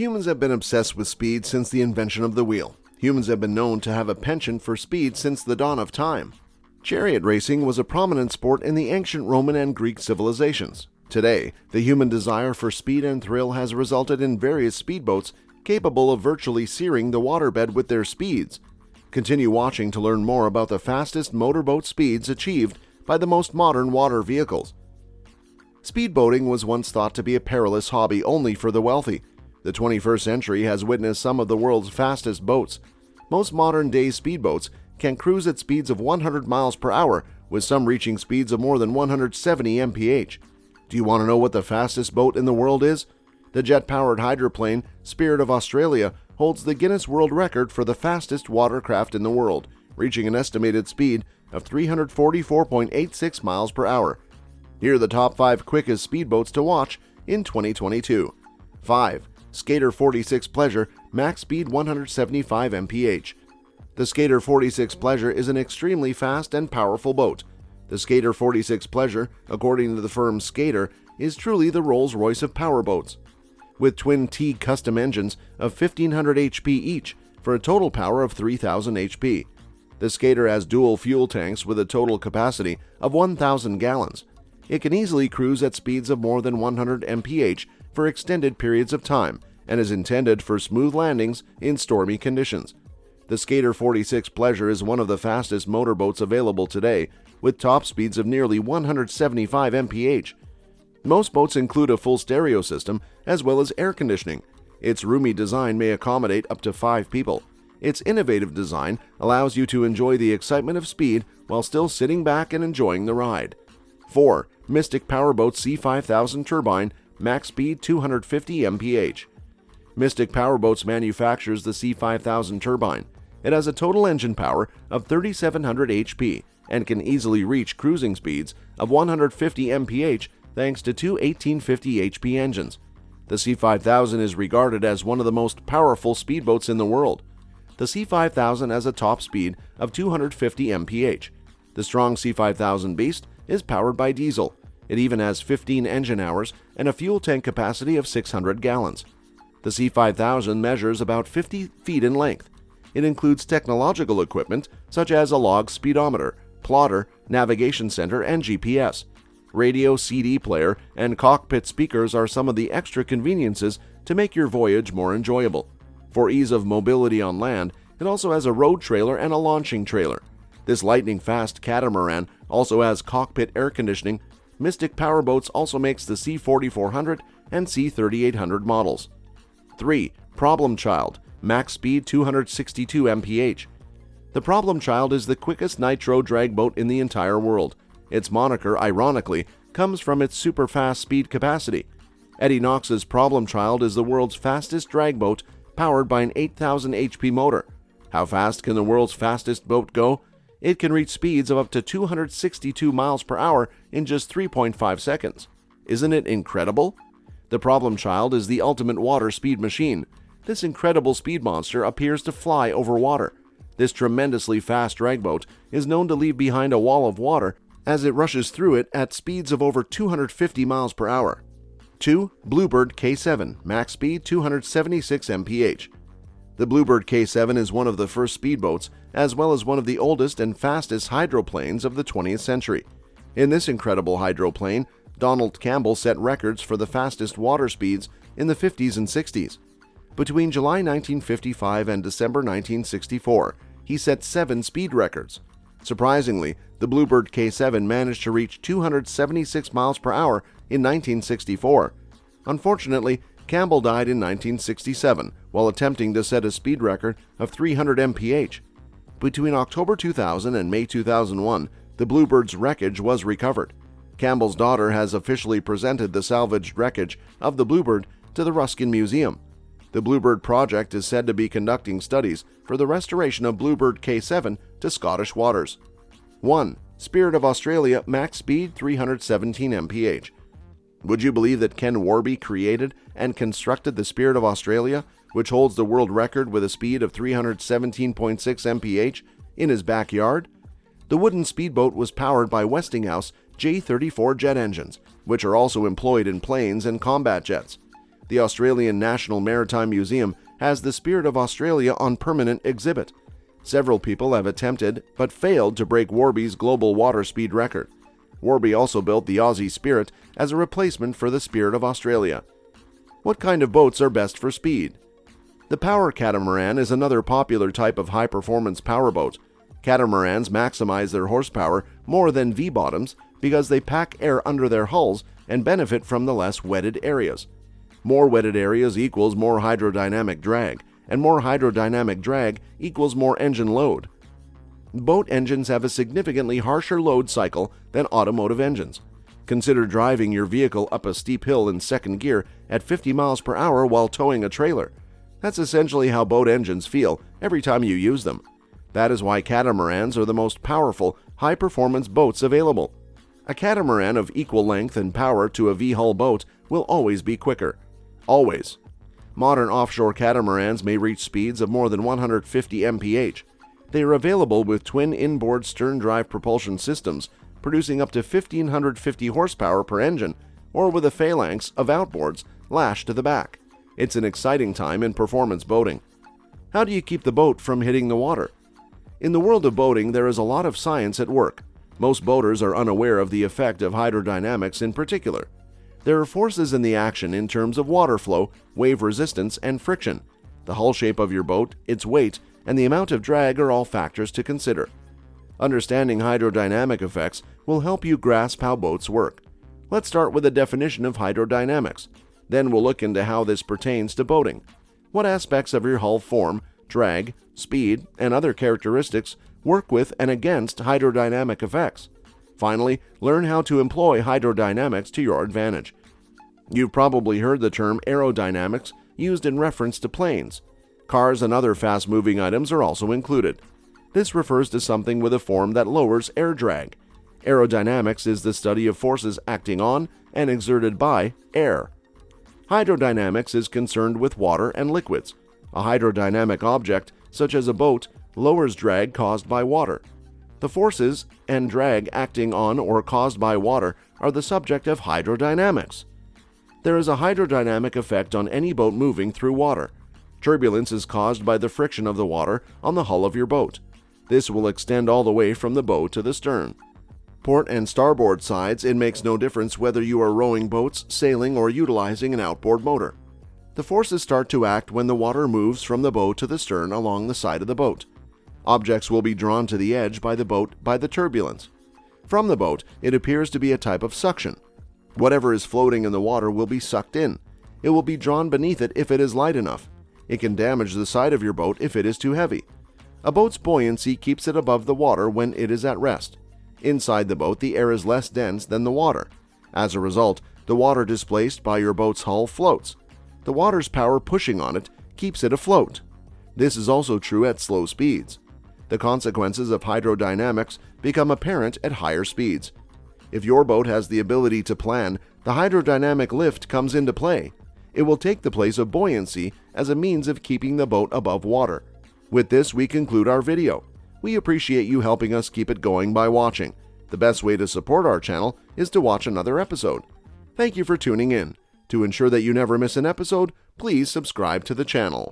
Humans have been obsessed with speed since the invention of the wheel. Humans have been known to have a penchant for speed since the dawn of time. Chariot racing was a prominent sport in the ancient Roman and Greek civilizations. Today, the human desire for speed and thrill has resulted in various speedboats capable of virtually searing the waterbed with their speeds. Continue watching to learn more about the fastest motorboat speeds achieved by the most modern water vehicles. Speedboating was once thought to be a perilous hobby only for the wealthy. The 21st century has witnessed some of the world's fastest boats. Most modern-day speedboats can cruise at speeds of 100 miles per hour, with some reaching speeds of more than 170 mph. Do you want to know what the fastest boat in the world is? The jet-powered hydroplane Spirit of Australia holds the Guinness World Record for the fastest watercraft in the world, reaching an estimated speed of 344.86 miles per hour. Here are the top 5 quickest speedboats to watch in 2022. 5. Skater 46 Pleasure, max speed 175 mph. The Skater 46 Pleasure is an extremely fast and powerful boat. The Skater 46 Pleasure, according to the firm Skater, is truly the Rolls-Royce of powerboats. With twin T custom engines of 1500 HP each for a total power of 3000 HP. The Skater has dual fuel tanks with a total capacity of 1000 gallons. It can easily cruise at speeds of more than 100 mph for extended periods of time and is intended for smooth landings in stormy conditions. The Skater 46 Pleasure is one of the fastest motorboats available today, with top speeds of nearly 175 mph. Most boats include a full stereo system as well as air conditioning. Its roomy design may accommodate up to 5 people. Its innovative design allows you to enjoy the excitement of speed while still sitting back and enjoying the ride. 4. Mystic Powerboat C5000 Turbine, max speed 250 mph. Mystic Powerboats manufactures the C5000 Turbine. It has a total engine power of 3700 HP and can easily reach cruising speeds of 150 mph thanks to two 1850 HP engines. The C5000 is regarded as one of the most powerful speedboats in the world. The C5000 has a top speed of 250 mph. The strong C5000 beast is powered by diesel. It even has 15 engine hours and a fuel tank capacity of 600 gallons. The C5000 measures about 50 feet in length. It includes technological equipment such as a log speedometer, plotter, navigation center, and GPS. Radio, CD player, and cockpit speakers are some of the extra conveniences to make your voyage more enjoyable. For ease of mobility on land, it also has a road trailer and a launching trailer. This lightning-fast catamaran also has cockpit air conditioning. Mystic Powerboats also makes the C4400 and C3800 models. 3. Problem Child, max speed 262 mph. The Problem Child is the quickest nitro drag boat in the entire world. Its moniker, ironically, comes from its super-fast speed capacity. Eddie Knox's Problem Child is the world's fastest drag boat, powered by an 8,000 HP motor. How fast can the world's fastest boat go? It can reach speeds of up to 262 miles per hour in just 3.5 seconds. Isn't it incredible? The Problem Child is the ultimate water speed machine. This incredible speed monster appears to fly over water. This tremendously fast drag boat is known to leave behind a wall of water as it rushes through it at speeds of over 250 miles per hour. 2. Bluebird K7, max speed 276 mph. The Bluebird K7 is one of the first speedboats, as well as one of the oldest and fastest hydroplanes of the 20th century. In this incredible hydroplane, Donald Campbell set records for the fastest water speeds in the 50s and 60s. Between July 1955 and December 1964, he set 7 speed records. Surprisingly, the Bluebird K7 managed to reach 276 miles per hour in 1964. Unfortunately, Campbell died in 1967 while attempting to set a speed record of 300 mph. Between October 2000 and May 2001, the Bluebird's wreckage was recovered. Campbell's daughter has officially presented the salvaged wreckage of the Bluebird to the Ruskin Museum. The Bluebird project is said to be conducting studies for the restoration of Bluebird K7 to Scottish waters. 1. Spirit of Australia, max speed 317 mph. Would you believe that Ken Warby created and constructed the Spirit of Australia, which holds the world record with a speed of 317.6 mph, in his backyard? The wooden speedboat was powered by Westinghouse J-34 jet engines, which are also employed in planes and combat jets. The Australian National Maritime Museum has the Spirit of Australia on permanent exhibit. Several people have attempted but failed to break Warby's global water speed record. Warby also built the Aussie Spirit as a replacement for the Spirit of Australia. What kind of boats are best for speed? The power catamaran is another popular type of high-performance powerboat. Catamarans maximize their horsepower more than V-bottoms because they pack air under their hulls and benefit from the less wetted areas. More wetted areas equals more hydrodynamic drag, and more hydrodynamic drag equals more engine load. Boat engines have a significantly harsher load cycle than automotive engines. Consider driving your vehicle up a steep hill in second gear at 50 miles per hour while towing a trailer. That's essentially how boat engines feel every time you use them. That is why catamarans are the most powerful, high-performance boats available. A catamaran of equal length and power to a V-hull boat will always be quicker. Always. Modern offshore catamarans may reach speeds of more than 150 mph. They are available with twin inboard stern-drive propulsion systems, producing up to 1,550 horsepower per engine, or with a phalanx of outboards lashed to the back. It's an exciting time in performance boating. How do you keep the boat from hitting the water? In the world of boating, there is a lot of science at work. Most boaters are unaware of the effect of hydrodynamics in particular. There are forces in the action in terms of water flow, wave resistance, and friction. The hull shape of your boat, its weight, and the amount of drag are all factors to consider. Understanding hydrodynamic effects will help you grasp how boats work. Let's start with a definition of hydrodynamics. Then we'll look into how this pertains to boating. What aspects of your hull form, drag, speed, and other characteristics work with and against hydrodynamic effects. Finally, learn how to employ hydrodynamics to your advantage. You've probably heard the term aerodynamics used in reference to planes. Cars and other fast-moving items are also included. This refers to something with a form that lowers air drag. Aerodynamics is the study of forces acting on and exerted by air. Hydrodynamics is concerned with water and liquids. A hydrodynamic object, such as a boat, lowers drag caused by water. The forces and drag acting on or caused by water are the subject of hydrodynamics. There is a hydrodynamic effect on any boat moving through water. Turbulence is caused by the friction of the water on the hull of your boat. This will extend all the way from the bow to the stern. Port and starboard sides, it makes no difference whether you are rowing boats, sailing, or utilizing an outboard motor. The forces start to act when the water moves from the bow to the stern along the side of the boat. Objects will be drawn to the edge by the boat by the turbulence. From the boat, it appears to be a type of suction. Whatever is floating in the water will be sucked in. It will be drawn beneath it if it is light enough. It can damage the side of your boat if it is too heavy. A boat's buoyancy keeps it above the water when it is at rest. Inside the boat, the air is less dense than the water. As a result, the water displaced by your boat's hull floats. The water's power pushing on it keeps it afloat. This is also true at slow speeds. The consequences of hydrodynamics become apparent at higher speeds. If your boat has the ability to plan, the hydrodynamic lift comes into play. It will take the place of buoyancy as a means of keeping the boat above water. With this, we conclude our video. We appreciate you helping us keep it going by watching. The best way to support our channel is to watch another episode. Thank you for tuning in. To ensure that you never miss an episode, please subscribe to the channel.